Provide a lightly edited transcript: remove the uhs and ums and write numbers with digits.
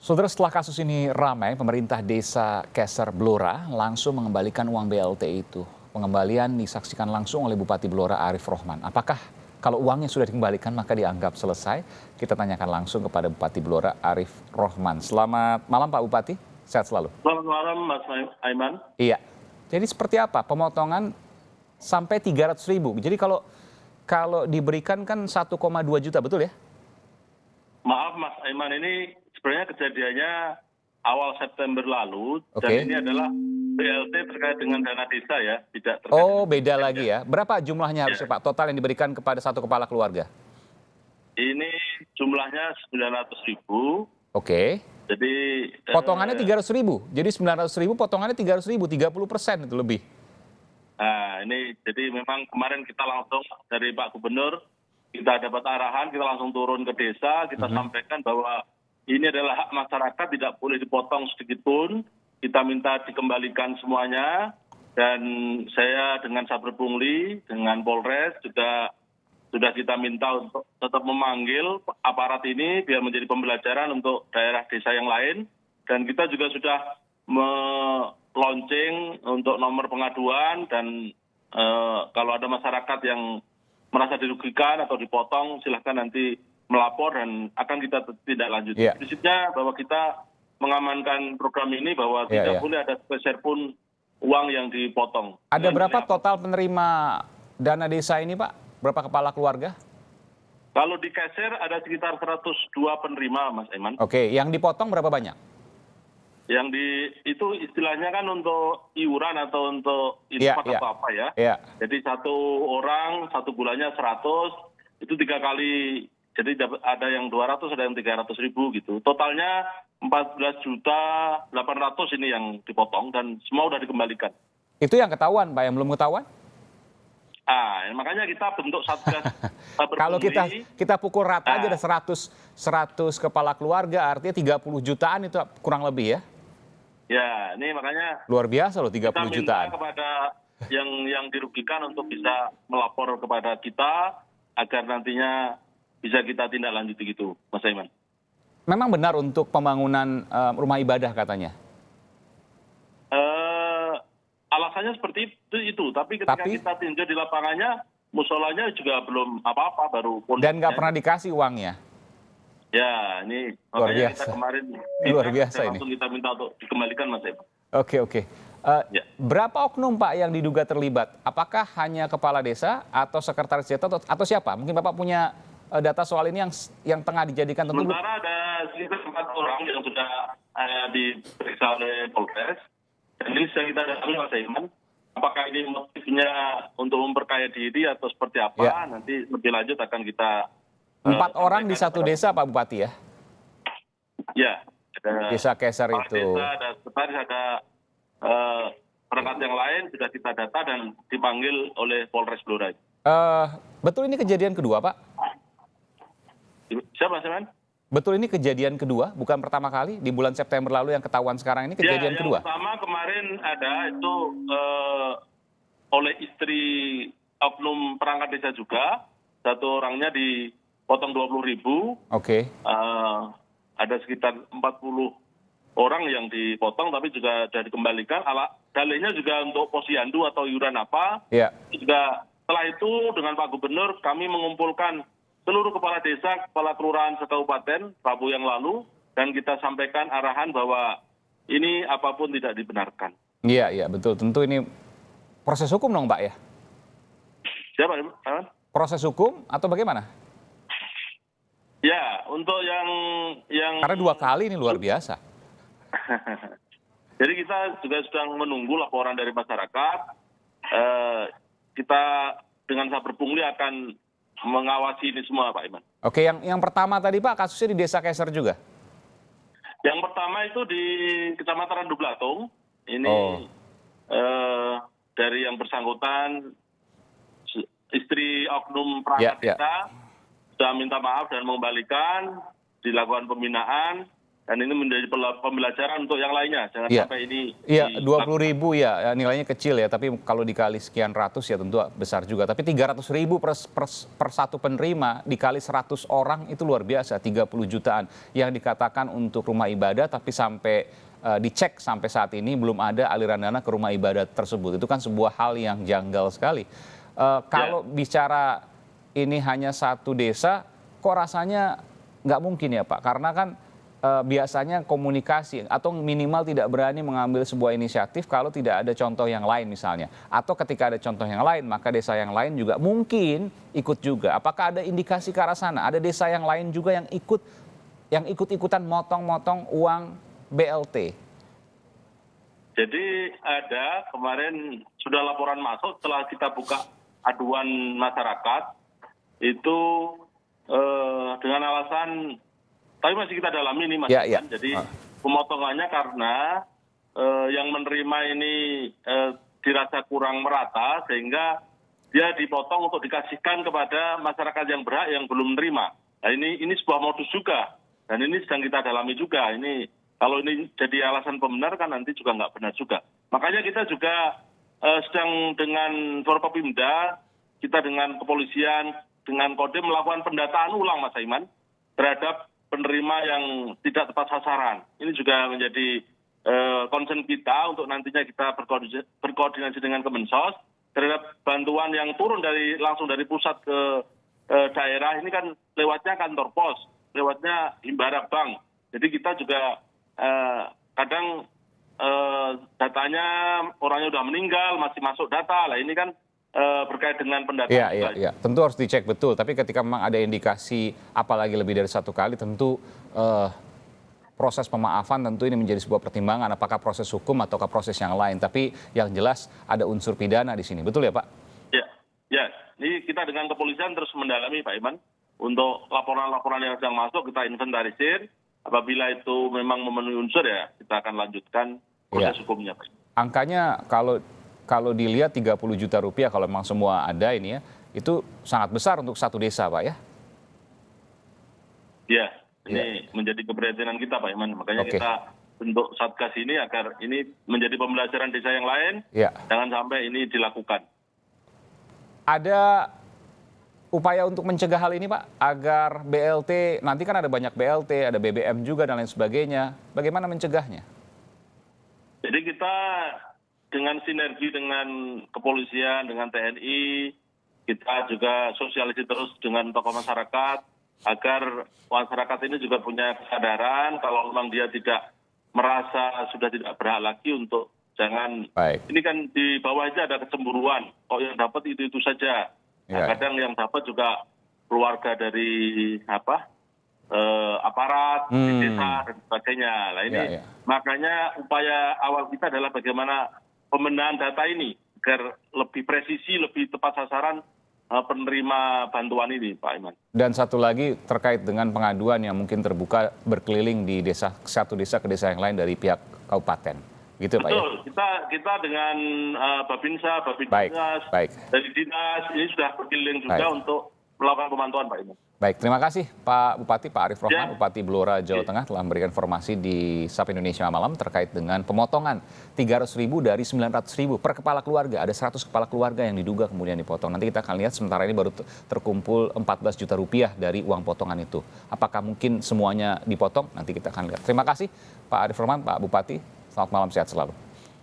Saudara, setelah kasus ini ramai, pemerintah desa Keser Blora langsung mengembalikan uang BLT itu. Pengembalian disaksikan langsung oleh Bupati Blora Arif Rohman. Apakah kalau uangnya sudah dikembalikan maka dianggap selesai? Kita tanyakan langsung kepada Bupati Blora Arif Rohman. Selamat malam Pak Bupati, sehat selalu. Selamat malam Mas Aiman. Iya, jadi seperti apa pemotongan sampai 300.000? Jadi kalau diberikan kan 1,2 juta, betul ya? Maaf Mas Aiman, ini sebenarnya kejadiannya awal September lalu. Oke. Dan ini adalah BLT terkait dengan dana desa ya, tidak terkait Oh, dengan beda BLT. lagi ya. Berapa jumlahnya harusnya Pak total yang diberikan kepada satu kepala keluarga? Ini jumlahnya 900.000. Oke. Jadi Potongannya 300.000. Jadi 900.000 potongannya 300.000, 30% itu lebih. Nah, ini jadi memang kemarin kita langsung dari Pak Gubernur, kita dapat arahan, kita langsung turun ke desa, kita sampaikan bahwa ini adalah hak masyarakat, tidak boleh dipotong sedikit pun. Kita minta dikembalikan semuanya, dan saya dengan Saber Pungli, dengan Polres juga sudah kita minta untuk tetap memanggil aparat ini biar menjadi pembelajaran untuk daerah desa yang lain. Dan kita juga sudah launching untuk nomor pengaduan, dan kalau ada masyarakat yang merasa dirugikan atau dipotong, silahkan nanti melapor dan akan kita tindak lanjuti. Iya. Prinsipnya bahwa kita mengamankan program ini bahwa tidak boleh ada sepeser pun uang yang dipotong. Ada berapa total penerima dana desa ini Pak? Berapa kepala keluarga? Kalau di Keser ada sekitar 102 penerima Mas Aiman. Oke, yang dipotong berapa banyak? Yang itu istilahnya kan untuk iuran atau untuk infak atau apa ya. Iya. Jadi satu orang satu bulannya 100, itu 3 kali. Jadi ada yang 200, ada yang 300.000 gitu. Totalnya 14.800.000 ini yang dipotong dan semua sudah dikembalikan. Itu yang ketahuan Pak, yang belum ketahuan? Makanya kita bentuk satgas. Kalau kita pukul rata aja ada 100 kepala keluarga, artinya 30 jutaan itu kurang lebih ya? Ya, ini makanya luar biasa loh 30 kita jutaan. minta kepada yang dirugikan untuk bisa melapor kepada kita agar nantinya bisa kita tindak lanjuti gitu, Mas Aiman. Memang benar untuk pembangunan rumah ibadah katanya? Alasannya seperti itu, tapi ketika kita tinjau di lapangannya, musolanya juga belum apa-apa, baru kondisinya. Dan nggak pernah dikasih uangnya? Ya, ini luar makanya biasa. kita kemarin Luar biasa ini. langsung kita minta untuk dikembalikan, Mas Aiman. Oke. Berapa oknum Pak yang diduga terlibat? Apakah hanya kepala desa atau sekretaris desa atau siapa? Mungkin Bapak punya data soal ini yang tengah dijadikan tentu. Sementara ada sekitar 4 orang yang sudah diperiksa oleh Polres. Dan ini sedang kita dalami, Mas Aiman. Apakah ini motifnya untuk memperkaya diri atau seperti apa? Ya. Nanti lebih lanjut akan kita 4 orang di satu desa Pak Bupati ya? Ya. Ada Desa Keser itu. Desa, ada sekretaris, ada perangkat yang lain sudah kita data dan dipanggil oleh Polres Blora. Betul ini kejadian kedua Pak? Siapa Mas Aiman? Betul ini kejadian kedua, bukan pertama kali di bulan September lalu yang ketahuan sekarang ini kejadian kedua? Yang pertama kemarin ada itu oleh istri oknum perangkat desa juga, satu orangnya dipotong 20.000. Oke. Ada sekitar 40 orang yang dipotong tapi juga sudah dikembalikan. Dalihnya juga untuk posyandu atau iuran apa. Ya. Juga setelah itu dengan Pak Gubernur kami mengumpulkan seluruh kepala desa, kepala kelurahan sekabupaten Rabu yang lalu, dan kita sampaikan arahan bahwa ini apapun tidak dibenarkan. Iya betul. Tentu ini proses hukum dong Pak ya? Siapa? Proses hukum atau bagaimana? Ya, untuk yang Karena 2 kali ini luar biasa. Jadi kita juga sedang menunggu laporan dari masyarakat. Kita dengan Saber Pungli akan mengawasi ini semua, Pak Iman. Oke, yang pertama tadi Pak, kasusnya di Desa Keser juga? Yang pertama itu di Kecamatan Randu Blatung. Ini dari yang bersangkutan, istri oknum perangkat desa, sudah minta maaf dan mengembalikan, dilakukan pembinaan, dan ini menjadi pembelajaran untuk yang lainnya. Jangan Iya. sampai ini Iya, 20.000 ya, nilainya kecil ya, tapi kalau dikali sekian ratus ya tentu besar juga. Tapi 300.000 per satu penerima dikali 100 orang itu luar biasa, 30 jutaan. Yang dikatakan untuk rumah ibadah, tapi sampai dicek sampai saat ini belum ada aliran dana ke rumah ibadah tersebut. Itu kan sebuah hal yang janggal sekali. Kalau bicara ini hanya satu desa, kok rasanya nggak mungkin ya Pak? Karena kan biasanya komunikasi atau minimal tidak berani mengambil sebuah inisiatif kalau tidak ada contoh yang lain misalnya. Atau ketika ada contoh yang lain, maka desa yang lain juga mungkin ikut juga. Apakah ada indikasi ke arah sana? Ada desa yang lain juga yang ikut-ikutan motong-motong uang BLT? Jadi ada kemarin sudah laporan masuk setelah kita buka aduan masyarakat itu dengan alasan, tapi masih kita dalami ini Mas. Ya. Jadi pemotongannya karena yang menerima ini dirasa kurang merata sehingga dia dipotong untuk dikasihkan kepada masyarakat yang berhak yang belum menerima. Nah ini sebuah modus juga dan ini sedang kita dalami juga. Ini kalau ini jadi alasan pembenar kan nanti juga nggak benar juga. Makanya kita juga sedang dengan Forkopimda, kita dengan kepolisian, dengan Kodim melakukan pendataan ulang Mas Aiman terhadap penerima yang tidak tepat sasaran. Ini juga menjadi concern kita untuk nantinya kita berkoordinasi dengan Kemensos terhadap bantuan yang turun langsung dari pusat ke daerah. Ini kan lewatnya kantor pos, lewatnya himbara bank. Jadi kita juga kadang datanya orangnya sudah meninggal, masih masuk data. Lah ini kan berkait dengan pendataan. Iya. Tentu harus dicek betul. Tapi ketika memang ada indikasi, apalagi lebih dari satu kali, tentu proses pemaafan tentu ini menjadi sebuah pertimbangan. Apakah proses hukum ataukah proses yang lain. Tapi yang jelas ada unsur pidana di sini. Betul ya Pak? Ya. Ini kita dengan kepolisian terus mendalami Pak Iman. Untuk laporan-laporan yang sedang masuk kita inventarisir. Apabila itu memang memenuhi unsur ya kita akan lanjutkan proses hukumnya Pak. Angkanya kalau dilihat 30 juta rupiah kalau memang semua ada ini ya, itu sangat besar untuk satu desa Pak ya? Iya, ini menjadi keprihatinan kita Pak Iman. Makanya kita bentuk Satgas ini agar ini menjadi pembelajaran desa yang lain, jangan sampai ini dilakukan. Ada upaya untuk mencegah hal ini Pak, agar BLT, nanti kan ada banyak BLT, ada BBM juga dan lain sebagainya. Bagaimana mencegahnya? Jadi kita dengan sinergi dengan kepolisian, dengan TNI, kita juga sosialisasi terus dengan tokoh masyarakat, agar masyarakat ini juga punya kesadaran kalau memang dia tidak merasa sudah tidak berhak lagi untuk jangan. Ini kan di bawah aja ada kecemburuan, kok yang dapat itu saja. Nah, kadang yang dapat juga keluarga dari aparat di desa dan sebagainya. Nah ini makanya upaya awal kita adalah bagaimana pembenahan data ini agar lebih presisi, lebih tepat sasaran penerima bantuan ini, Pak Iman. Dan satu lagi terkait dengan pengaduan yang mungkin terbuka berkeliling di desa, satu desa ke desa yang lain dari pihak kabupaten. Gitu, Pak, betul, kita dengan Babinsa, Babindinas, dari dinas ini sudah berkeliling juga untuk melakukan pemantauan, Pak Iman. Baik, terima kasih Pak Bupati, Pak Arif Rohman, Bupati Blora, Jawa Tengah telah memberikan informasi di Sapa Indonesia Malam terkait dengan pemotongan 300.000 dari 900.000 per kepala keluarga. Ada 100 kepala keluarga yang diduga kemudian dipotong. Nanti kita akan lihat sementara ini baru terkumpul 14 juta rupiah dari uang potongan itu. Apakah mungkin semuanya dipotong? Nanti kita akan lihat. Terima kasih Pak Arif Rohman, Pak Bupati. Selamat malam, sehat selalu.